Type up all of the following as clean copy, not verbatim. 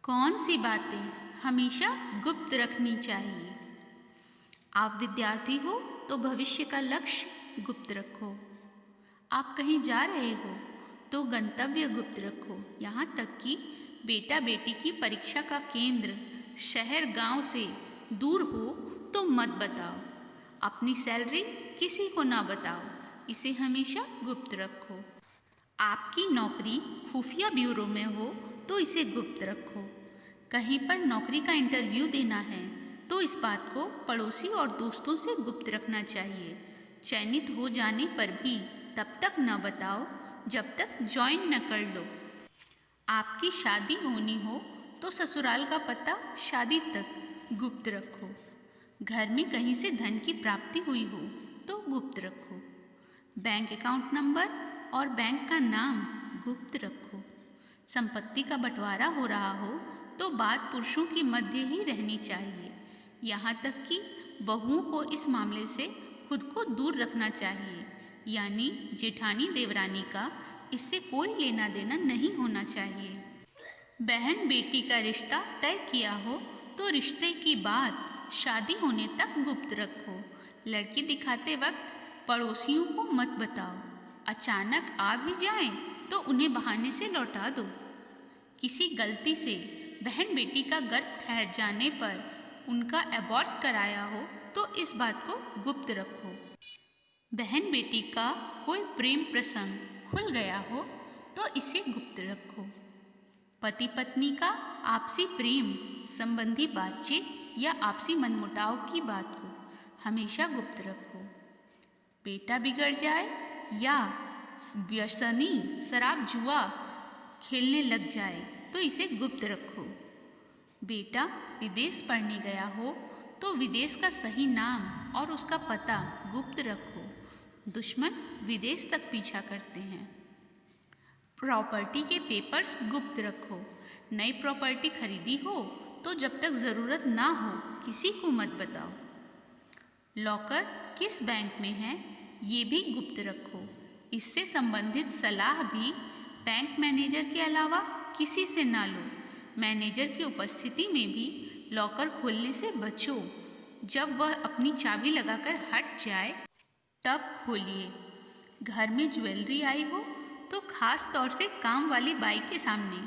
कौन सी बातें हमेशा गुप्त रखनी चाहिए? आप विद्यार्थी हो तो भविष्य का लक्ष्य गुप्त रखो। आप कहीं जा रहे हो तो गंतव्य गुप्त रखो। यहाँ तक कि बेटा बेटी की परीक्षा का केंद्र शहर गांव से दूर हो तो मत बताओ। अपनी सैलरी किसी को ना बताओ, इसे हमेशा गुप्त रखो। आपकी नौकरी खुफिया ब्यूरो में हो तो इसे गुप्त रखो। कहीं पर नौकरी का इंटरव्यू देना है तो इस बात को पड़ोसी और दोस्तों से गुप्त रखना चाहिए। चयनित हो जाने पर भी तब तक न बताओ जब तक ज्वाइन न कर लो। आपकी शादी होनी हो तो ससुराल का पता शादी तक गुप्त रखो। घर में कहीं से धन की प्राप्ति हुई हो तो गुप्त रखो। बैंक अकाउंट नंबर और बैंक का नाम गुप्त रखो। संपत्ति का बंटवारा हो रहा हो तो बात पुरुषों के मध्य ही रहनी चाहिए। यहाँ तक कि बहुओं को इस मामले से खुद को दूर रखना चाहिए, यानी जेठानी देवरानी का इससे कोई लेना देना नहीं होना चाहिए। बहन बेटी का रिश्ता तय किया हो तो रिश्ते की बात शादी होने तक गुप्त रखो। लड़की दिखाते वक्त पड़ोसियों को मत बताओ। अचानक आ भी जाएं तो उन्हें बहाने से लौटा दो। किसी गलती से बहन बेटी का गर्भ ठहर जाने पर उनका अबॉर्ट कराया हो तो इस बात को गुप्त रखो। बहन बेटी का कोई प्रेम प्रसंग खुल गया हो तो इसे गुप्त रखो। पति पत्नी का आपसी प्रेम संबंधी बातचीत या आपसी मनमुटाव की बात को हमेशा गुप्त रखो। बेटा बिगड़ जाए या व्यसनी शराब जुआ खेलने लग जाए तो इसे गुप्त रखो। बेटा विदेश पढ़ने गया हो तो विदेश का सही नाम और उसका पता गुप्त रखो। दुश्मन विदेश तक पीछा करते हैं। प्रॉपर्टी के पेपर्स गुप्त रखो। नई प्रॉपर्टी खरीदी हो तो जब तक ज़रूरत ना हो किसी को मत बताओ। लॉकर किस बैंक में है ये भी गुप्त रखो। इससे संबंधित सलाह भी बैंक मैनेजर के अलावा किसी से ना लो। मैनेजर की उपस्थिति में भी लॉकर खोलने से बचो। जब वह अपनी चाबी लगाकर हट जाए तब खोलिए। घर में ज्वेलरी आई हो तो खास तौर से काम वाली बाई के सामने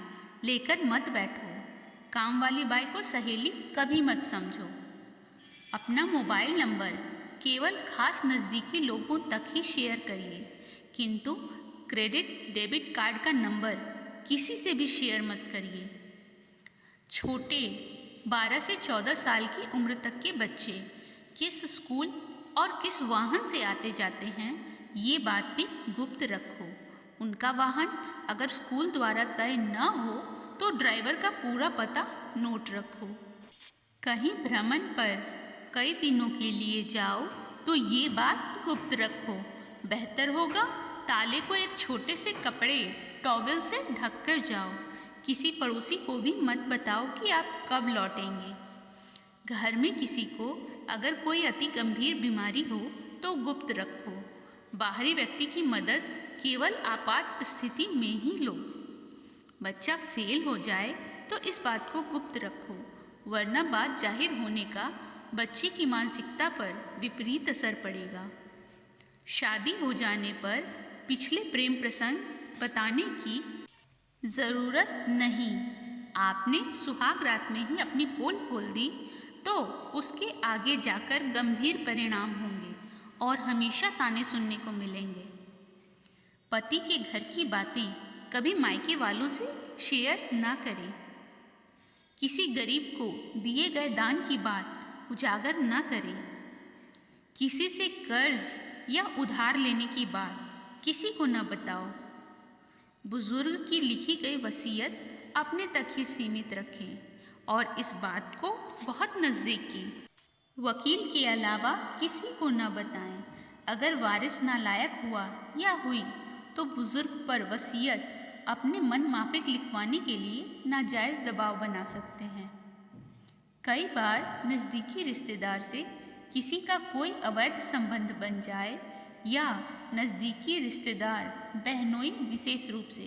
लेकर मत बैठो। काम वाली बाई को सहेली कभी मत समझो। अपना मोबाइल नंबर केवल खास नज़दीकी लोगों तक ही शेयर करिए, किंतु क्रेडिट डेबिट कार्ड का नंबर किसी से भी शेयर मत करिए। छोटे 12 से 14 साल की उम्र तक के बच्चे किस स्कूल और किस वाहन से आते जाते हैं ये बात भी गुप्त रखो। उनका वाहन अगर स्कूल द्वारा तय न हो तो ड्राइवर का पूरा पता नोट रखो। कहीं भ्रमण पर कई दिनों के लिए जाओ तो ये बात गुप्त रखो। बेहतर होगा ताले को एक छोटे से कपड़े टॉवेल से ढक कर जाओ। किसी पड़ोसी को भी मत बताओ कि आप कब लौटेंगे। घर में किसी को अगर कोई अति गंभीर बीमारी हो तो गुप्त रखो। बाहरी व्यक्ति की मदद केवल आपात स्थिति में ही लो। बच्चा फेल हो जाए तो इस बात को गुप्त रखो, वरना बात जाहिर होने का बच्चे की मानसिकता पर विपरीत असर पड़ेगा। शादी हो जाने पर पिछले प्रेम प्रसंग बताने की ज़रूरत नहीं। आपने सुहाग रात में ही अपनी पोल खोल दी तो उसके आगे जाकर गंभीर परिणाम होंगे और हमेशा ताने सुनने को मिलेंगे। पति के घर की बातें कभी मायके वालों से शेयर ना करें। किसी गरीब को दिए गए दान की बात उजागर ना करें। किसी से कर्ज या उधार लेने की बात किसी को न बताओ। बुजुर्ग की लिखी गई वसीयत अपने तक ही सीमित रखें और इस बात को बहुत नज़दीकी वकील के अलावा किसी को न बताएं। अगर वारिस नालायक हुआ या हुई तो बुजुर्ग पर वसीयत अपने मन माफिक लिखवाने के लिए नाजायज़ दबाव बना सकते हैं। कई बार नज़दीकी रिश्तेदार से किसी का कोई अवैध संबंध बन जाए या नज़दीकी रिश्तेदार बहनोई विशेष रूप से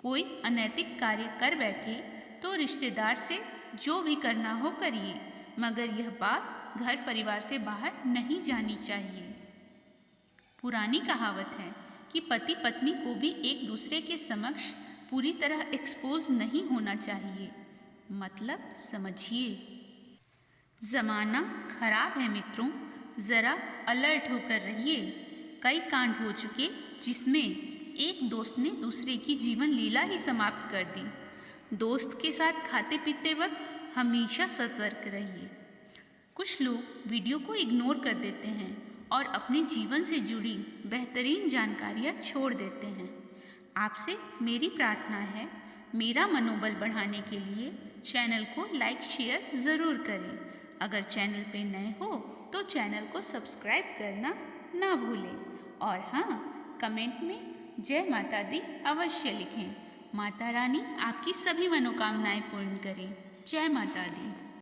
कोई अनैतिक कार्य कर बैठे तो रिश्तेदार से जो भी करना हो करिए, मगर यह बात घर परिवार से बाहर नहीं जानी चाहिए। पुरानी कहावत है कि पति पत्नी को भी एक दूसरे के समक्ष पूरी तरह एक्सपोज नहीं होना चाहिए। मतलब समझिए। ज़माना खराब है मित्रों, ज़रा अलर्ट होकर रहिए। कई कांड हो चुके जिसमें एक दोस्त ने दूसरे की जीवन लीला ही समाप्त कर दी। दोस्त के साथ खाते पीते वक्त हमेशा सतर्क रहिए। कुछ लोग वीडियो को इग्नोर कर देते हैं और अपने जीवन से जुड़ी बेहतरीन जानकारियाँ छोड़ देते हैं। आपसे मेरी प्रार्थना है, मेरा मनोबल बढ़ाने के लिए चैनल को लाइक शेयर ज़रूर करें। अगर चैनल पे नए हो तो चैनल को सब्सक्राइब करना ना भूलें। और हाँ, कमेंट में जय माता दी अवश्य लिखें। माता रानी आपकी सभी मनोकामनाएं पूर्ण करें। जय माता दी।